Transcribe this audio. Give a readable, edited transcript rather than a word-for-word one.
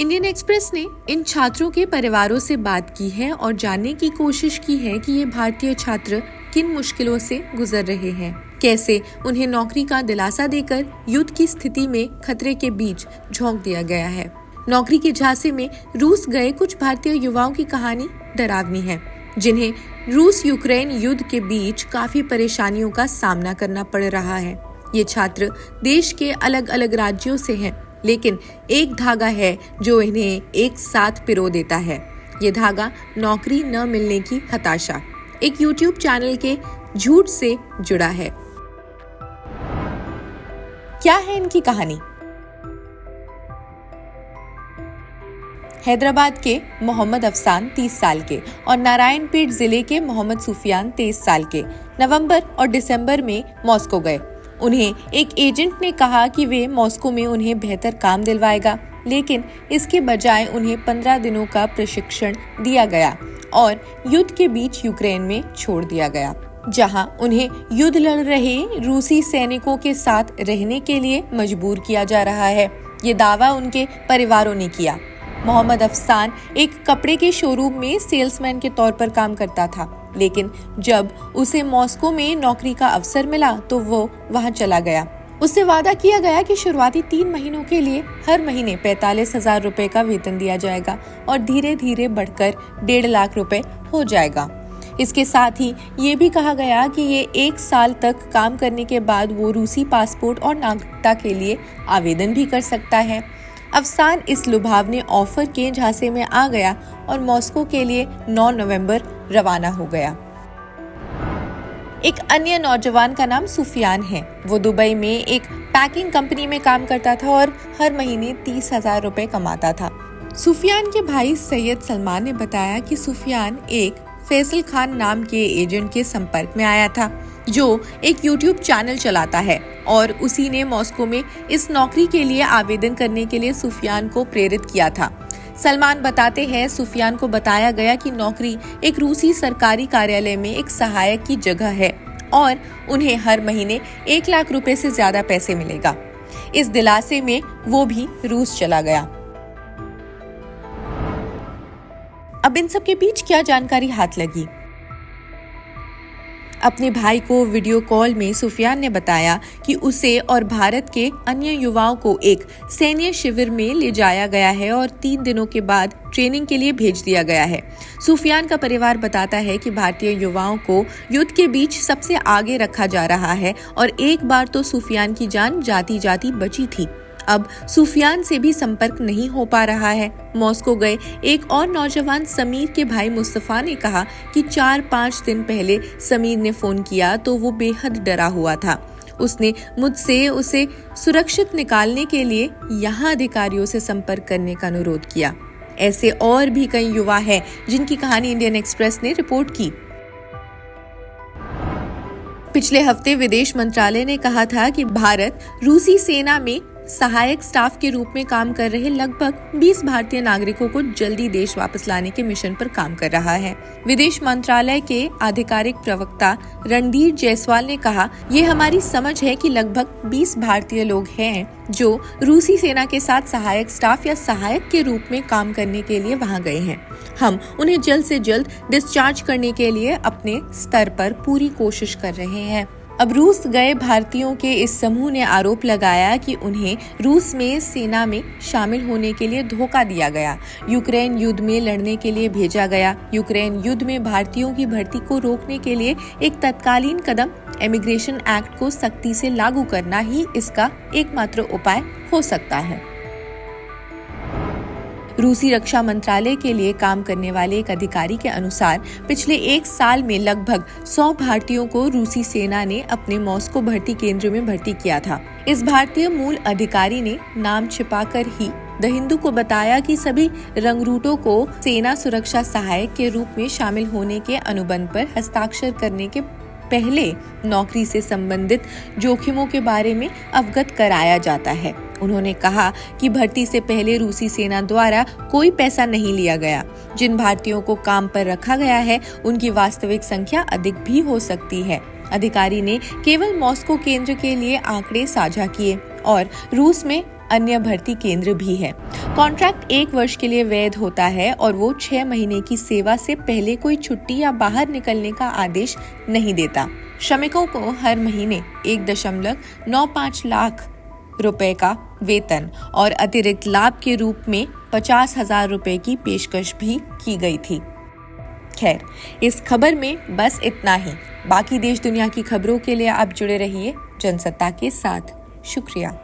Indian express ने इन छात्रों के परिवारों से बात की है और जानने की कोशिश की है कि ये भारतीय छात्र किन मुश्किलों से गुजर रहे हैं, कैसे उन्हें नौकरी का दिलासा देकर युद्ध की स्थिति में खतरे के बीच झोंक दिया गया है। नौकरी के झांसे में रूस गए कुछ भारतीय युवाओं की कहानी डरावनी है, जिन्हें रूस यूक्रेन युद्ध के बीच काफी परेशानियों का सामना करना पड़ रहा है। ये छात्र देश के अलग अलग राज्यों से हैं, लेकिन एक धागा है जो इन्हें एक साथ पिरो देता है। ये धागा नौकरी न मिलने की हताशा एक YouTube चैनल के झूठ से जुड़ा है। क्या है इनकी कहानी? हैदराबाद के मोहम्मद अफसान 30 साल के और नारायणपेट जिले के मोहम्मद सुफियान 23 साल के नवंबर और दिसंबर में मॉस्को गए। उन्हें एक एजेंट ने कहा कि वे मॉस्को में उन्हें बेहतर काम दिलवाएगा, लेकिन इसके बजाय उन्हें 15 दिनों का प्रशिक्षण दिया गया और युद्ध के बीच यूक्रेन में छोड़ दिया गया, जहां उन्हें युद्ध लड़ रहे रूसी सैनिकों के साथ रहने के लिए मजबूर किया जा रहा है। ये दावा उनके परिवारों ने किया। मोहम्मद अफसान एक कपड़े के शोरूम में सेल्समैन के तौर पर काम करता था, लेकिन जब उसे मॉस्को में नौकरी का अवसर मिला तो वो वहां चला गया। उससे वादा किया गया कि शुरुआती 3 महीनों के लिए हर महीने 45,000 रुपए का वेतन दिया जाएगा और धीरे धीरे बढ़कर 1.5 लाख रुपए हो जाएगा। इसके साथ ही ये भी कहा गया कि ये 1 साल तक काम करने के बाद वो रूसी पासपोर्ट और नागरिकता के लिए आवेदन भी कर सकता है। अफसान इस लुभावने ऑफर के झांसे में आ गया और मॉस्को के लिए 9 नवंबर रवाना हो गया। एक अन्य नौजवान का नाम सुफियान है। वो दुबई में एक पैकिंग कंपनी में काम करता था और हर महीने 30,000 रुपए कमाता था। सुफियान के भाई सैयद सलमान ने बताया कि सुफियान एक फैसल खान नाम के एजेंट के संपर्क में आया था, जो एक YouTube चैनल चलाता है, और उसी ने मॉस्को में इस नौकरी के लिए आवेदन करने के लिए सुफियान को प्रेरित किया था। सलमान बताते हैं, सुफियान को बताया गया कि नौकरी एक रूसी सरकारी कार्यालय में एक सहायक की जगह है और उन्हें हर महीने 1 लाख रुपए से ज्यादा पैसे मिलेगा। इस दिलासे में वो भी रूस चला गया। अब इन सब के बीच क्या जानकारी हाथ लगी? अपने भाई को वीडियो कॉल में सुफियान ने बताया कि उसे और भारत के अन्य युवाओं को एक सैन्य शिविर में ले जाया गया है और 3 दिनों के बाद ट्रेनिंग के लिए भेज दिया गया है। सुफियान का परिवार बताता है कि भारतीय युवाओं को युद्ध के बीच सबसे आगे रखा जा रहा है और एक बार तो सुफियान की जान जाती जाती बची थी। अब सुफियान से भी संपर्क नहीं हो पा रहा है। मॉस्को गए एक और नौजवान समीर के भाई मुस्तफा ने कहा कि 4-5 दिन पहले समीर ने फोन किया तो वो बेहद डरा हुआ था। उसने मुझसे उसे सुरक्षित निकालने के लिए यहाँ अधिकारियों से संपर्क करने का अनुरोध किया। ऐसे और भी कई युवा हैं जिनकी कहानी इंडियन एक्सप्रेस ने रिपोर्ट की। पिछले हफ्ते विदेश मंत्रालय ने कहा था कि भारत रूसी सेना में सहायक स्टाफ के रूप में काम कर रहे लगभग 20 भारतीय नागरिकों को जल्दी देश वापस लाने के मिशन पर काम कर रहा है। विदेश मंत्रालय के आधिकारिक प्रवक्ता रणधीर जायसवाल ने कहा, ये हमारी समझ है कि लगभग 20 भारतीय लोग हैं जो रूसी सेना के साथ सहायक स्टाफ या सहायक के रूप में काम करने के लिए वहां गए हैं। हम उन्हें जल्द से जल्द डिस्चार्ज करने के लिए अपने स्तर पर पूरी कोशिश कर रहे हैं। अब रूस गए भारतीयों के इस समूह ने आरोप लगाया कि उन्हें रूस में सेना में शामिल होने के लिए धोखा दिया गया, यूक्रेन युद्ध में लड़ने के लिए भेजा गया। यूक्रेन युद्ध में भारतीयों की भर्ती को रोकने के लिए एक तत्कालीन कदम इमिग्रेशन एक्ट को सख्ती से लागू करना ही इसका एकमात्र उपाय हो सकता है। रूसी रक्षा मंत्रालय के लिए काम करने वाले एक अधिकारी के अनुसार पिछले 1 साल में लगभग 100 भारतीयों को रूसी सेना ने अपने मॉस्को भर्ती केंद्र में भर्ती किया था। इस भारतीय मूल अधिकारी ने नाम छिपाकर ही द हिंदू को बताया कि सभी रंगरूटों को सेना सुरक्षा सहायक के रूप में शामिल होने के अनुबंध पर हस्ताक्षर करने के पहले नौकरी से संबंधित जोखिमों के बारे में अवगत कराया जाता है। उन्होंने कहा कि भर्ती से पहले रूसी सेना द्वारा कोई पैसा नहीं लिया गया। जिन भारतीयों को काम पर रखा गया है उनकी वास्तविक संख्या अधिक भी हो सकती है। अधिकारी ने केवल मॉस्को केंद्र के लिए आंकड़े साझा किए और रूस में अन्य भर्ती केंद्र भी है। कॉन्ट्रैक्ट 1 वर्ष के लिए वैध होता है और वो 6 महीने की सेवा से पहले कोई छुट्टी या बाहर निकलने का आदेश नहीं देता। श्रमिकों को हर महीने 1.95 लाख रुपए का वेतन और अतिरिक्त लाभ के रूप में 50,000 रुपए की पेशकश भी की गई थी। खैर, इस खबर में बस इतना ही। बाकी देश दुनिया की खबरों के लिए आप जुड़े रहिए जनसत्ता के साथ। शुक्रिया।